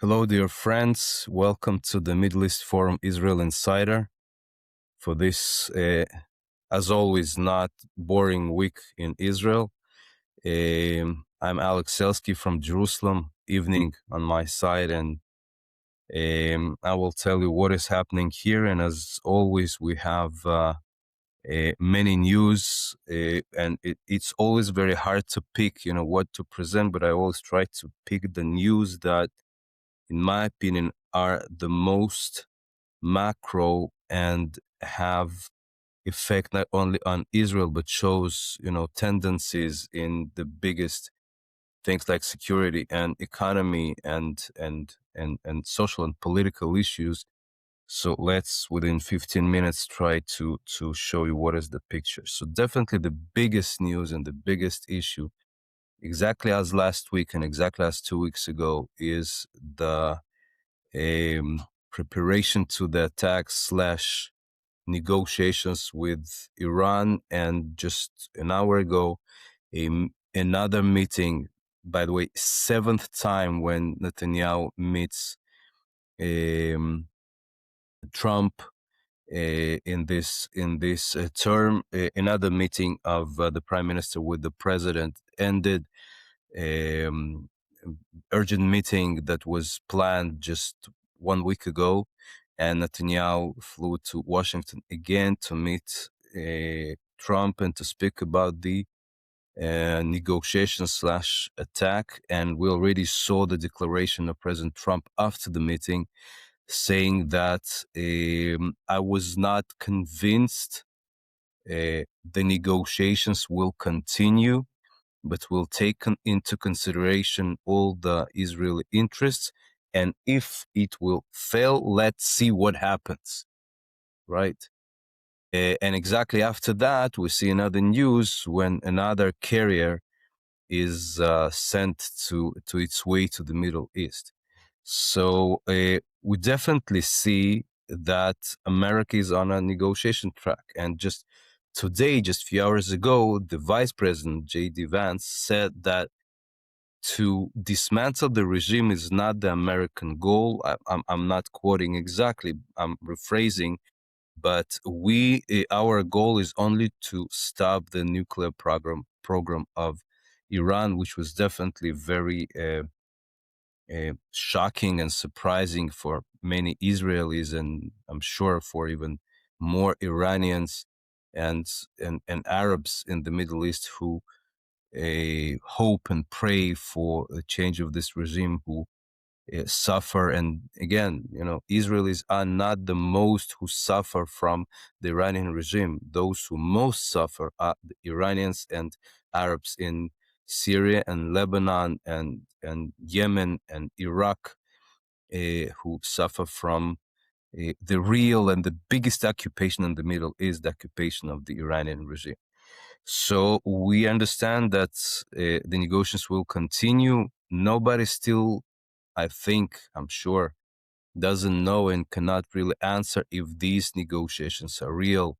Hello, dear friends. Welcome to the Middle East Forum Israel Insider for this, as always, not boring week in Israel. I'm Alex Selsky from Jerusalem, evening on my side, and I will tell you what is happening here. And as always, we have many news, and it's always very hard to pick, what to present, but I always try to pick the news that, in my opinion, are the most macro and have effect not only on Israel but shows tendencies in the biggest things like security and economy and social and political issues. So let's within 15 minutes try to show you what is the picture. So definitely the biggest news and the biggest issue, exactly as last week and exactly as 2 weeks ago, is the preparation to the attack slash negotiations with Iran. And just an hour ago, another meeting, by the way, seventh time when Netanyahu meets Trump in this term. Another meeting of the Prime Minister with the President ended. Um, Urgent meeting that was planned just 1 week ago, and Netanyahu flew to Washington again to meet Trump and to speak about the negotiation slash attack. And we already saw the declaration of President Trump after the meeting, saying that I was not convinced the negotiations will continue, but will take into consideration all the Israeli interests. And if it will fail, let's see what happens, right? And exactly after that, we see another news when another carrier is sent to its way to the Middle East. So we definitely see that America is on a negotiation track. And just today, just a few hours ago, the Vice President, J.D. Vance, said that to dismantle the regime is not the American goal. I'm not quoting exactly, I'm rephrasing, but our goal is only to stop the nuclear program of Iran, which was definitely very shocking and surprising for many Israelis, and I'm sure for even more Iranians and Arabs in the Middle East who hope and pray for a change of this regime, who suffer. And again, Israelis are not the most who suffer from the Iranian regime. Those who most suffer are the Iranians and Arabs in Syria and Lebanon and Yemen and Iraq, who suffer from the real and the biggest occupation in the Middle East, the occupation of the Iranian regime. So we understand that the negotiations will continue. Nobody still, I'm sure, doesn't know and cannot really answer if these negotiations are real,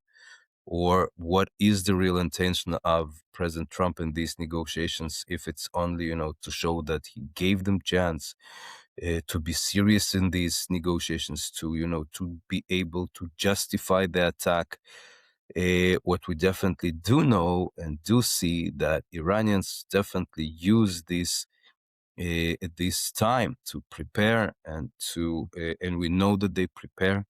or what is the real intention of President Trump in these negotiations, if it's only, to show that he gave them chance to be serious in these negotiations, to be able to justify the attack. What we definitely do know and do see, that Iranians definitely use this time to prepare and we know that they prepare.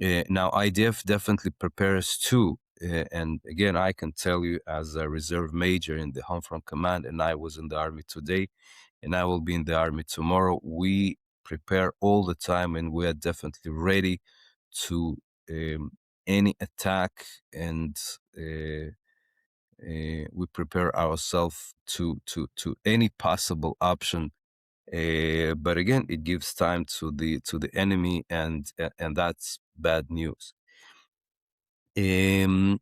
Now IDF definitely prepares too. And again, I can tell you, as a reserve major in the Home Front Command, and I was in the army today, and I will be in the army tomorrow, we prepare all the time, and we are definitely ready to any attack, and we prepare ourselves to any possible option. But again, it gives time to the enemy, and that's bad news. Now,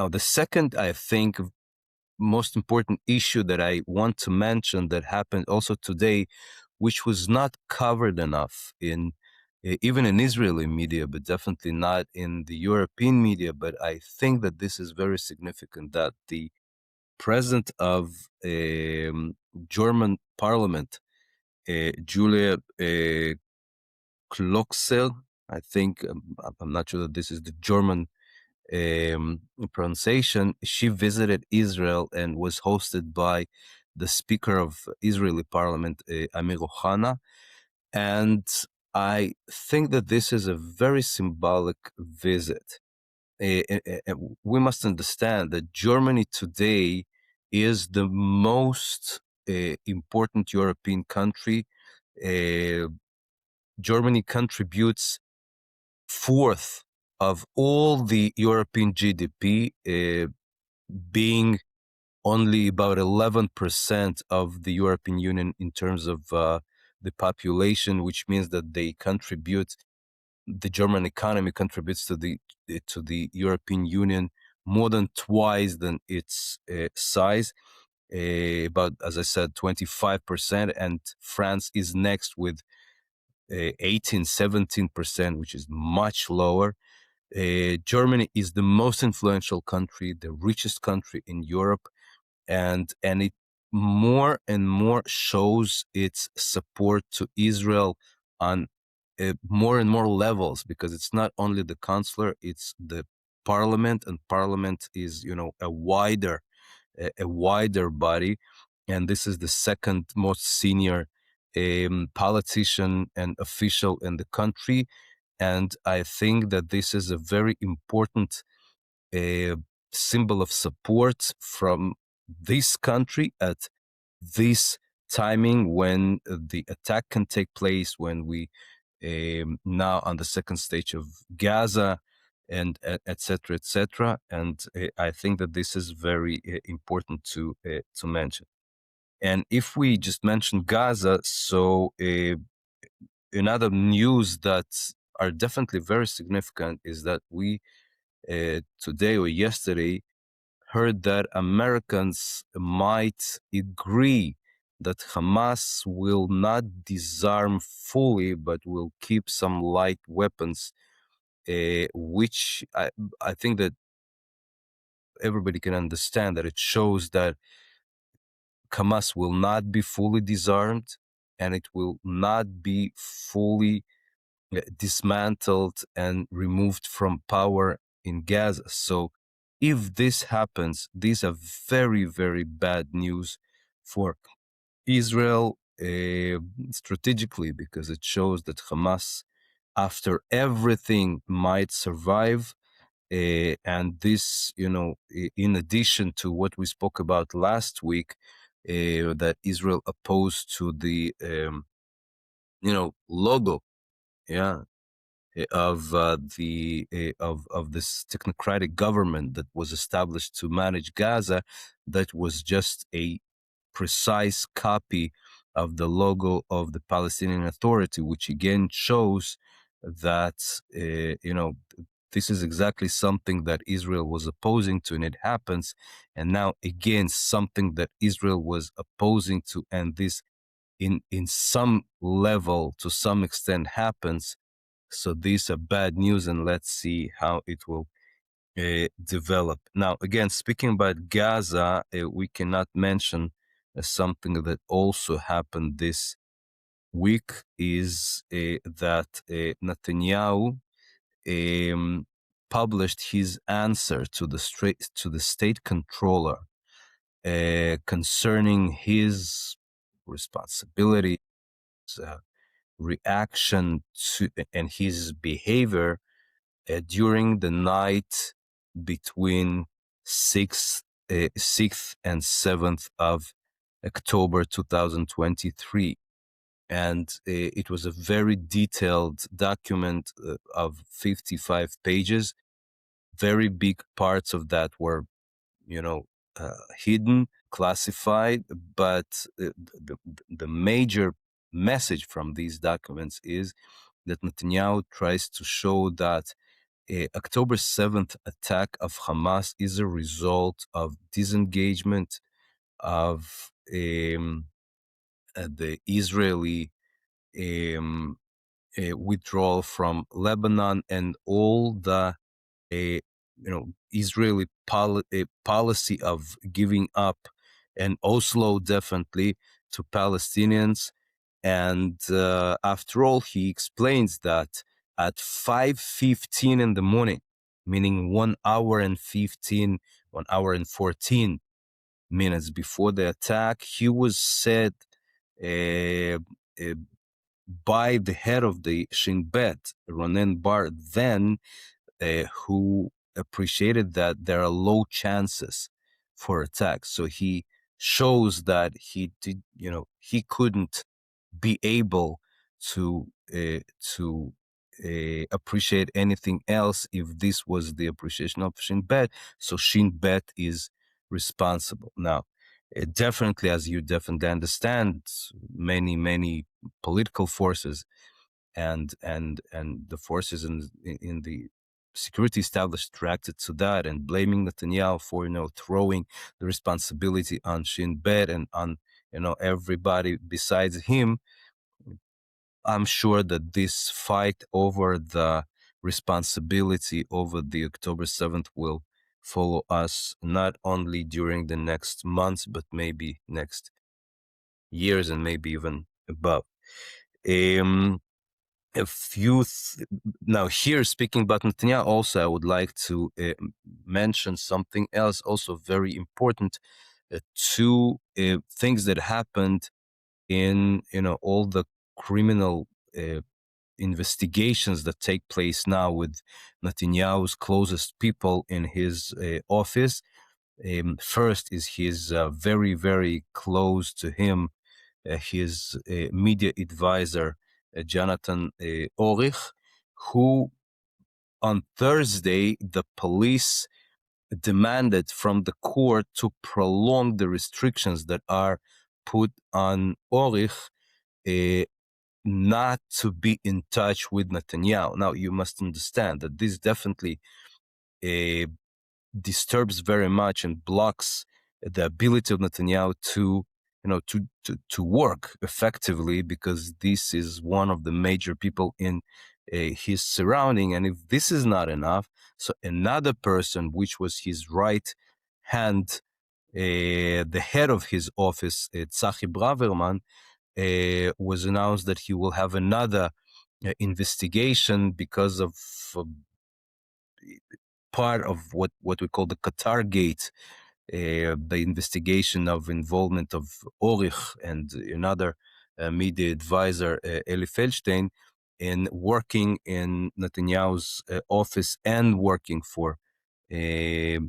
the second, I think, most important issue that I want to mention that happened also today, which was not covered enough in even in Israeli media, but definitely not in the European media. But I think that this is very significant, that the president of German parliament Julia Kloxel, I think, I'm not sure that this is the German pronunciation. She visited Israel and was hosted by the Speaker of Israeli Parliament, Amir Ohana. And I think that this is a very symbolic visit. We must understand that Germany today is the most important European country. Uh, Germany contributes fourth of all the European GDP, being only about 11% of the European Union in terms of the population, which means that they contribute. The German economy contributes to the European Union more than twice than its size. About, as I said, 25%, and France is next with 18, 17%, which is much lower. Germany is the most influential country, the richest country in Europe, and it more and more shows its support to Israel on more and more levels, because it's not only the chancellor, it's the parliament, and parliament is, a wider body, and this is the second most senior politician and official in the country. And I think that this is a very important uh, symbol of support from this country at this timing, when the attack can take place, when we now on the second stage of Gaza, and et cetera, et cetera. And I think that this is very important to mention. And if we just mention Gaza, so another news that are definitely very significant is that we today or yesterday heard that Americans might agree that Hamas will not disarm fully, but will keep some light weapons, which I think that everybody can understand that it shows that Hamas will not be fully disarmed, and it will not be fully dismantled and removed from power in Gaza. So if this happens, these are very, very bad news for Israel strategically, because it shows that Hamas, after everything, might survive. And this, in addition to what we spoke about last week, that Israel opposed to the, logo, yeah, of this technocratic government that was established to manage Gaza, that was just a precise copy of the logo of the Palestinian Authority, which again shows that this is exactly something that Israel was opposing to, and it happens. And now again, something that Israel was opposing to, and this in some level, to some extent, happens. So these are bad news, and let's see how it will develop. Now, again, speaking about Gaza, we cannot mention something that also happened this week, is that Netanyahu published his answer to the state controller concerning his responsibility, reaction to, and his behavior during the night between 6th and 7th of October 2023. And it was a very detailed document of 55 pages. Very big parts of that were, hidden, classified, but the major message from these documents is that Netanyahu tries to show that October 7th attack of Hamas is a result of disengagement of the Israeli withdrawal from Lebanon, and all the Israeli policy of giving up, and Oslo definitely, to Palestinians, And after all, he explains that at 5:15 in the morning, meaning 1 hour and 15, 1 hour and 14 minutes before the attack, he was said uh, uh, by the head of the Shin Bet, Ronen Bar, then, who appreciated that there are low chances for attacks. So he shows that he did, he couldn't be able to appreciate anything else if this was the appreciation of Shin Bet. So Shin Bet is responsible. Now, definitely, as you definitely understand, many political forces and the forces in the security establishment reacted to that and blaming Netanyahu for throwing the responsibility on Shin Bet and on everybody besides him. I'm sure that this fight over the responsibility over the October 7th will follow us not only during the next months but maybe next years and maybe even above. Um, a few Now here, speaking about Netanyahu, also I would like to mention something else also very important. Two things that happened in all the criminal investigations that take place now with Netanyahu's closest people in his office. First is his very close to him, his media advisor, Jonathan Orich, who on Thursday, the police demanded from the court to prolong the restrictions that are put on Orich, not to be in touch with Netanyahu. Now, you must understand that this definitely uh, disturbs very much and blocks the ability of Netanyahu to work effectively, because this is one of the major people in his surrounding. And if this is not enough, so another person, which was his right hand, the head of his office, Tzachi Braverman, was announced that he will have another investigation because of part of what we call the Qatar Gate, the investigation of involvement of Orich and another media advisor, Eli Feldstein, in working in Netanyahu's office and working for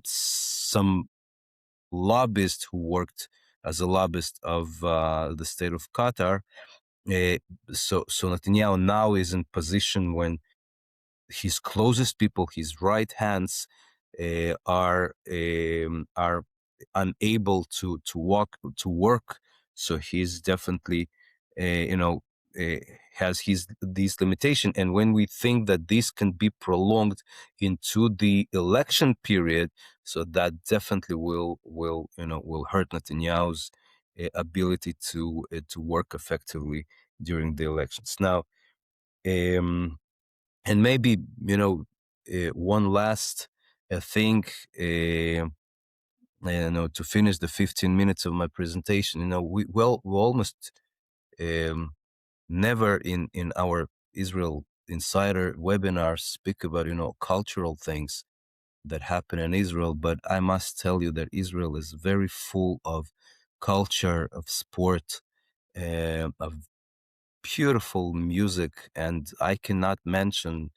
some lobbyist who worked as a lobbyist of the state of Qatar. So Netanyahu now is in position when his closest people, his right hands, are unable to work. So he's definitely, uh, has his these limitation. And when we think that this can be prolonged into the election period, so that definitely will hurt Netanyahu's ability to work effectively during the elections. Now, and maybe one last thing, to finish the 15 minutes of my presentation. We almost never in our Israel Insider webinars speak about cultural things that happen in Israel, but I must tell you that Israel is very full of culture, of sport, of beautiful music, and I cannot mention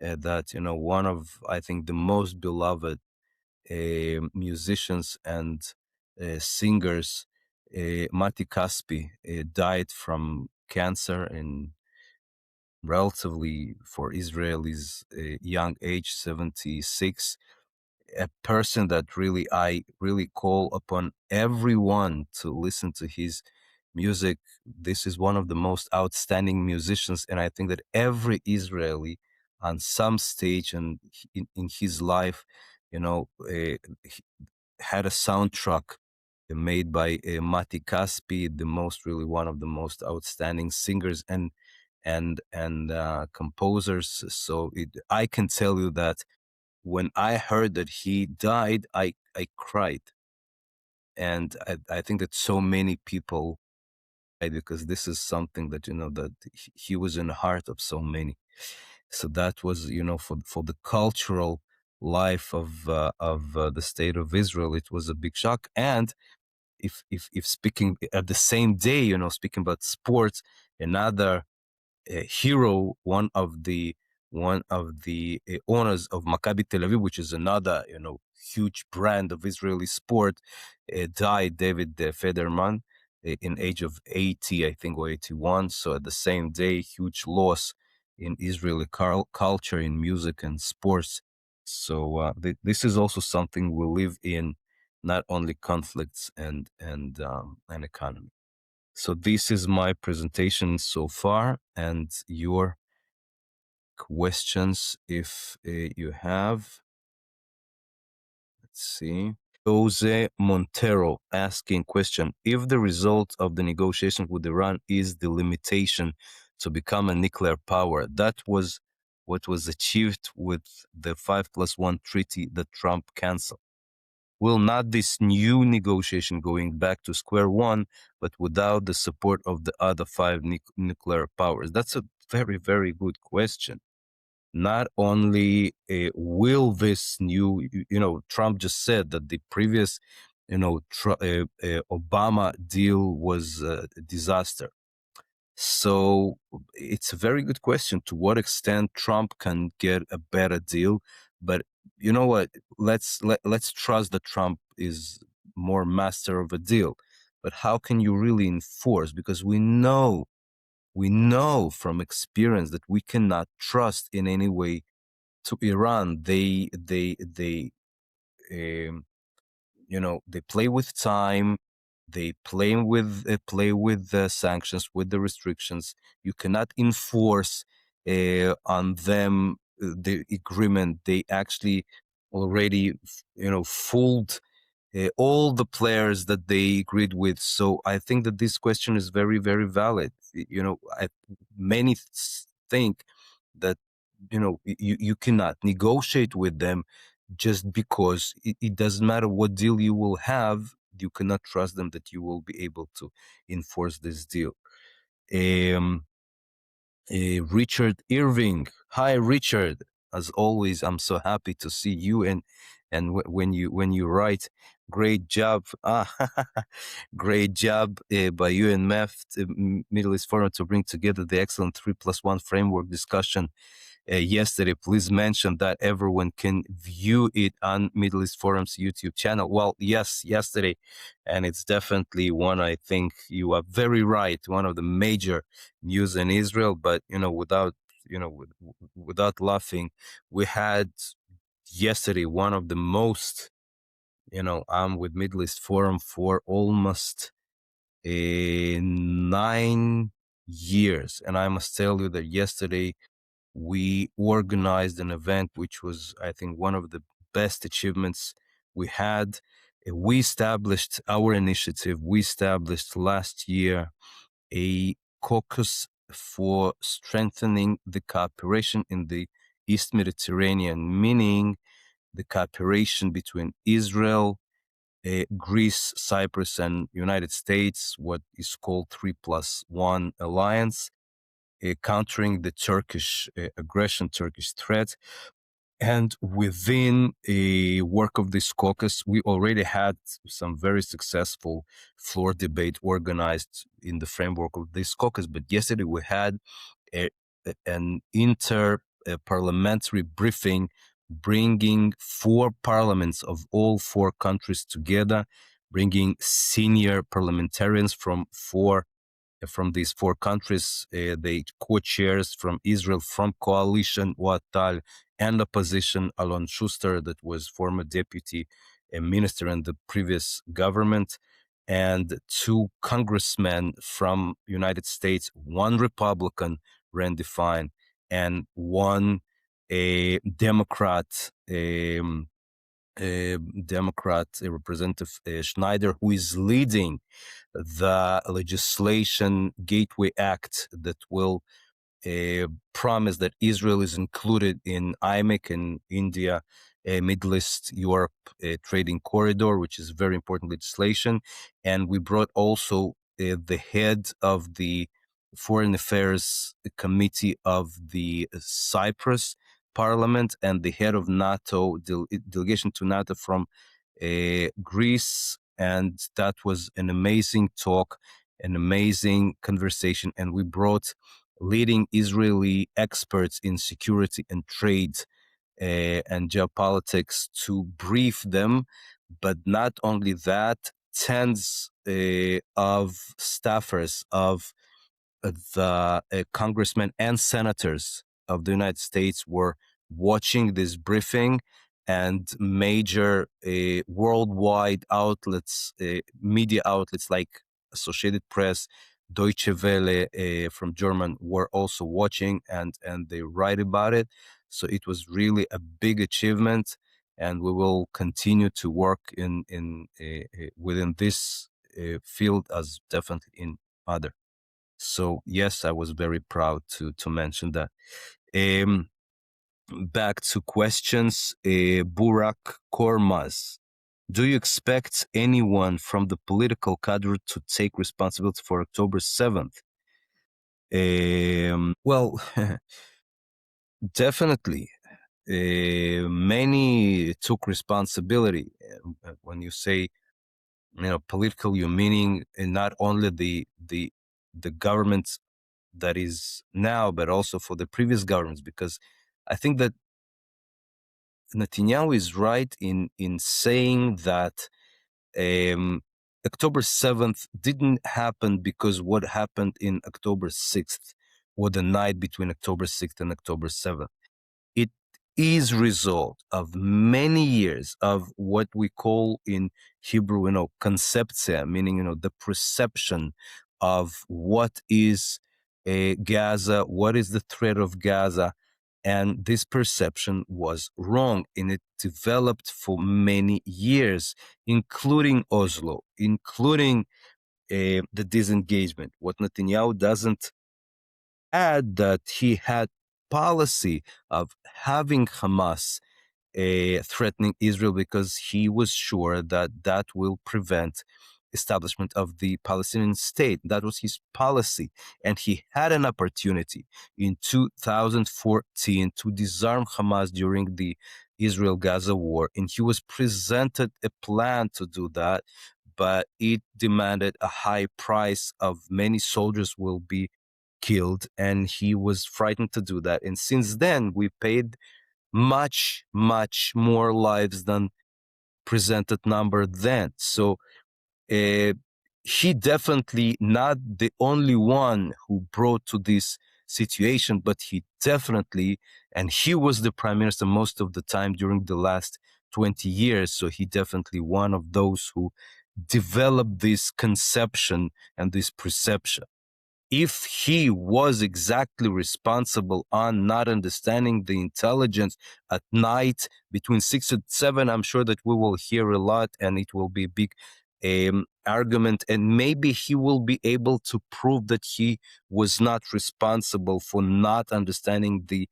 that one of, I think, the most beloved musicians and singers, Mati Kaspi, died from cancer in relatively, for Israelis, young age, 76. A person that really I really call upon everyone to listen to his music. This is one of the most outstanding musicians, and I think that every Israeli, on some stage and in his life, he had a soundtrack made by Mati Kaspi, the most really one of the most outstanding singers and composers. So I can tell you that when I heard that he died, I cried, and I think that so many people because this is something that that he was in the heart of so many. So that was for the cultural life of the state of Israel, it was a big shock. And if speaking at the same day, speaking about sports, another hero, one of the owners of Maccabi Tel Aviv, which is another huge brand of Israeli sport, died. David Federman, in age of 80, I think, or 81. So at the same day, huge loss in Israeli culture, in music and sports. So this is also something we live in, not only conflicts and economy. So this is my presentation so far, and your questions, if you have. Let's see. Jose Montero asking question: if the result of the negotiations with Iran is the limitation to become a nuclear power, that was what was achieved with the 5+1 treaty that Trump canceled. Will not this new negotiation going back to square one, but without the support of the other five nuclear powers? That's a very, very good question. Not only will this new, Trump just said that the previous, Obama deal was a disaster. So it's a very good question to what extent Trump can get a better deal. But you know what? Let's trust that Trump is more master of a deal. But how can you really enforce? Because we know from experience that we cannot trust in any way to Iran. They um, they play with time. They play with the sanctions, with the restrictions. You cannot enforce on them the agreement. They actually already fooled all the players that they agreed with. So I think that this question is very, very valid. Many think that you cannot negotiate with them just because it doesn't matter what deal you will have. You cannot trust them that you will be able to enforce this deal. Um, Richard Irving. Hi, Richard. As always, I'm so happy to see you. And when you write, great job. Great job by you and Middle East Forum to bring together the excellent 3+1 framework discussion yesterday. Please mention that everyone can view it on Middle East Forum's YouTube channel. Well, yes, yesterday, and it's definitely one, I think you are very right, one of the major news in Israel. But without laughing, we had yesterday one of the most. I'm with Middle East Forum for almost 9 years, and I must tell you that yesterday we organized an event which was, I think, one of the best achievements we had. We established our initiative. We established last year a caucus for strengthening the cooperation in the East Mediterranean, meaning the cooperation between Israel, Greece, Cyprus, and United States, what is called 3+1 alliance, countering the Turkish aggression, Turkish threat. And within a work of this caucus, we already had some very successful floor debate organized in the framework of this caucus. But yesterday we had an interparliamentary briefing, bringing 4 parliaments of all 4 countries together, bringing senior parliamentarians from these 4 countries, the co-chairs from Israel, from coalition, Watal, and opposition, Alon Schuster, that was former deputy minister in the previous government, and 2 congressmen from United States, 1 Republican, Randy Fine, and 1 a Democrat, a Representative Schneider, who is leading the legislation Gateway Act that will promise that Israel is included in IMEC and India, Middle East, Europe trading corridor, which is very important legislation. And we brought also the head of the Foreign Affairs Committee of the Cyprus Parliament and the head of NATO delegation to NATO from Greece, and that was an amazing talk, an amazing conversation, and we brought leading Israeli experts in security and trade and geopolitics to brief them. But not only that, tens of staffers of the congressmen and senators of the United States were watching this briefing, and major worldwide outlets, media outlets like Associated Press, Deutsche Welle from German were also watching, and they write about it. So it was really a big achievement, and we will continue to work in within this field as definitely in other. So yes, I was very proud to mention that. Um, Back to questions. Burak Kormaz, do you expect anyone from the political cadre to take responsibility for October 7th? Well, definitely. Many took responsibility. When you say, political, you're meaning not only the government that is now, but also for the previous governments, because I think that Netanyahu is right in saying that October 7th didn't happen because what happened in October 6th, or the night between October 6th and October 7th. It is result of many years of what we call in Hebrew, concepция, meaning, the perception of what is Gaza, what is the threat of Gaza. And this perception was wrong, and it developed for many years, including Oslo, including the disengagement. What Netanyahu doesn't add that he had policy of having Hamas threatening Israel because he was sure that that will prevent establishment of the Palestinian state. That was his policy, and he had an opportunity in 2014 to disarm Hamas during the Israel-Gaza war, and he was presented a plan to do that, but it demanded a high price of many soldiers will be killed, and he was frightened to do that. And since then, we paid much, much more lives than presented number then. So he definitely not the only one who brought to this situation, but he definitely, and he was the prime minister most of the time during the last 20 years. So he definitely one of those who developed this conception and this perception. If he was exactly responsible on not understanding the intelligence at night between 6 and 7, I'm sure that we will hear a lot, and it will be a big argument, and maybe he will be able to prove that he was not responsible for not understanding the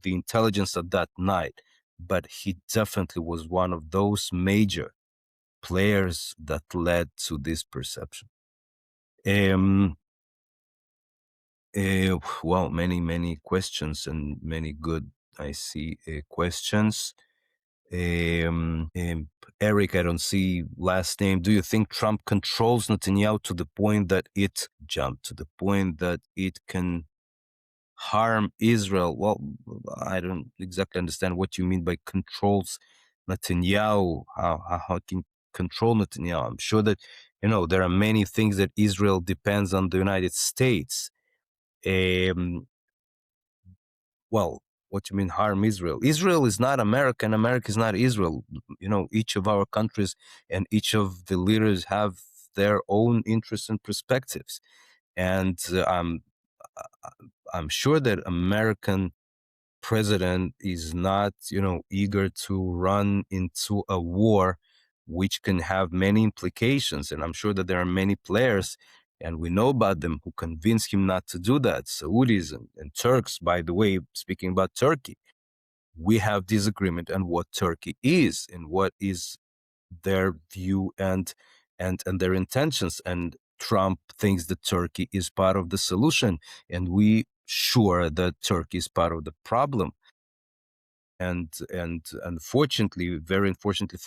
intelligence at that night. But he definitely was one of those major players that led to this perception. Well, many questions and many good, I see, questions. Eric, I don't see last name. Do you think Trump controls Netanyahu to the point that it jumped to the point that it can harm Israel? Well, I don't exactly understand what you mean by controls Netanyahu. How can control Netanyahu? I'm sure that there are many things that Israel depends on the United States. Well, what you mean harm Israel? Israel is not America, and America is not Israel. Each of our countries and each of the leaders have their own interests and perspectives, and I'm sure that American president is not, eager to run into a war which can have many implications. And I'm sure that there are many players, and we know about them, who convince him not to do that. Saudis and Turks, by the way, speaking about Turkey, we have disagreement on what Turkey is and what is their view and and their intentions. And Trump thinks that Turkey is part of the solution, and we sure that Turkey is part of the problem. And unfortunately, very unfortunately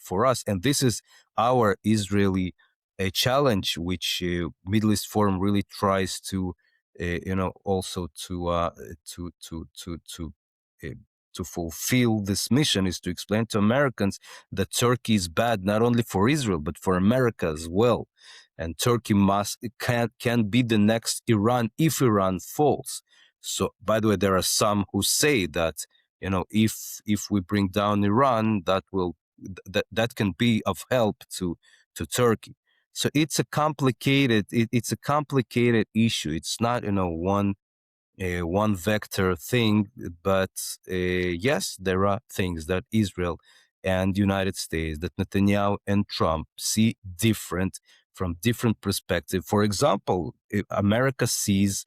for us, and this is our Israeli challenge, which Middle East Forum really tries to, also uh, to fulfill this mission, is to explain to Americans that Turkey is bad not only for Israel but for America as well, and Turkey can be the next Iran if Iran falls. So, by the way, there are some who say that, if we bring down Iran, that can be of help to Turkey. So it's a complicated issue. It's not, one vector thing, but yes, there are things that Israel and United States, that Netanyahu and Trump see different, from different perspective. For example, America sees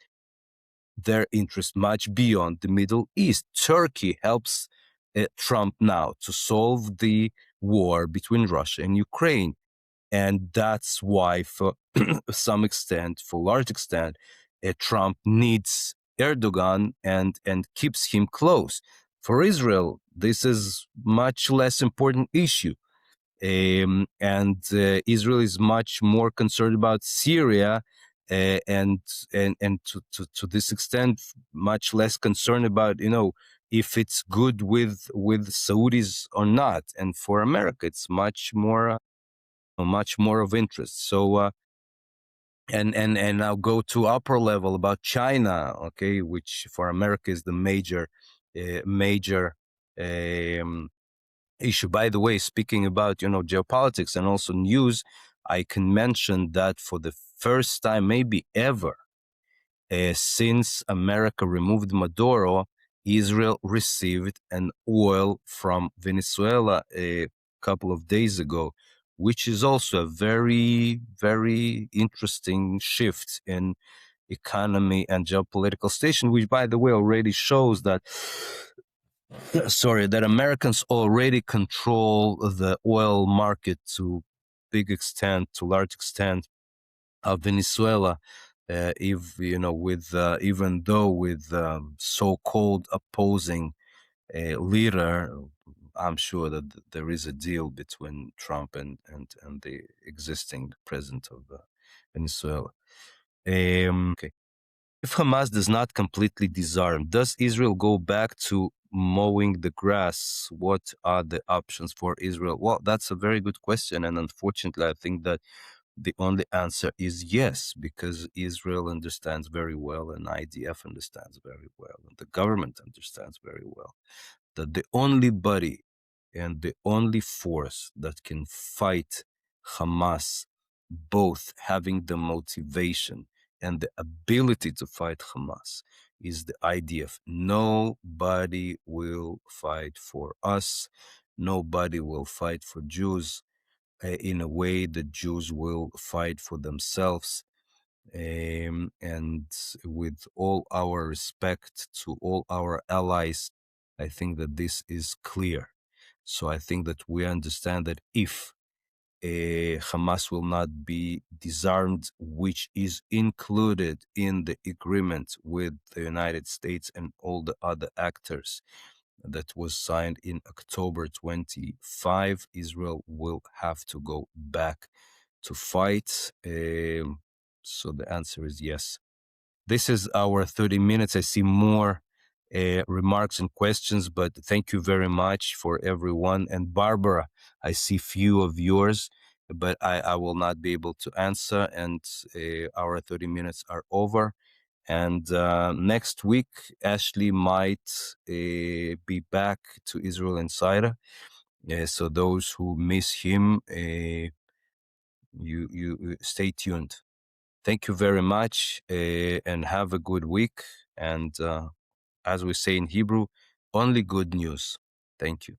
their interest much beyond the Middle East. Turkey helps Trump now to solve the war between Russia and Ukraine. And that's why, for some extent, for a large extent, Trump needs Erdogan and keeps him close. For Israel, this is much less important issue. And Israel is much more concerned about Syria, and to this extent, much less concerned about, if it's good with Saudis or not. And for America, it's much more of interest. So and I'll go to upper level about China, okay, which for America is the major um, issue. By the way, speaking about, geopolitics and also news, I can mention that for the first time, maybe ever, since America removed Maduro, Israel received an oil from Venezuela a couple of days ago, which is also a very, very interesting shift in economy and geopolitical station, which, by the way, already shows that, that Americans already control the oil market to large extent of Venezuela. If with even though with so-called opposing leader, I'm sure that there is a deal between Trump and the existing president of Venezuela. Okay. If Hamas does not completely disarm, does Israel go back to mowing the grass? What are the options for Israel? Well, that's a very good question. And unfortunately, I think that the only answer is yes, because Israel understands very well, and IDF understands very well, and the government understands very well that the only body and the only force that can fight Hamas, both having the motivation and the ability to fight Hamas, is the IDF. Nobody will fight for us. Nobody will fight for Jews in a way that Jews will fight for themselves. And with all our respect to all our allies, I think that this is clear. So I think that we understand that if Hamas will not be disarmed, which is included in the agreement with the United States and all the other actors that was signed in October 25, Israel will have to go back to fight. So the answer is yes. This is our 30 minutes. I see more remarks and questions, but thank you very much for everyone. And Barbara, I see few of yours, but I will not be able to answer, and our 30 minutes are over. And next week, Ashley might be back to Israel Insider. So those who miss him, you stay tuned. Thank you very much, and have a good week. And as we say in Hebrew, only good news. Thank you.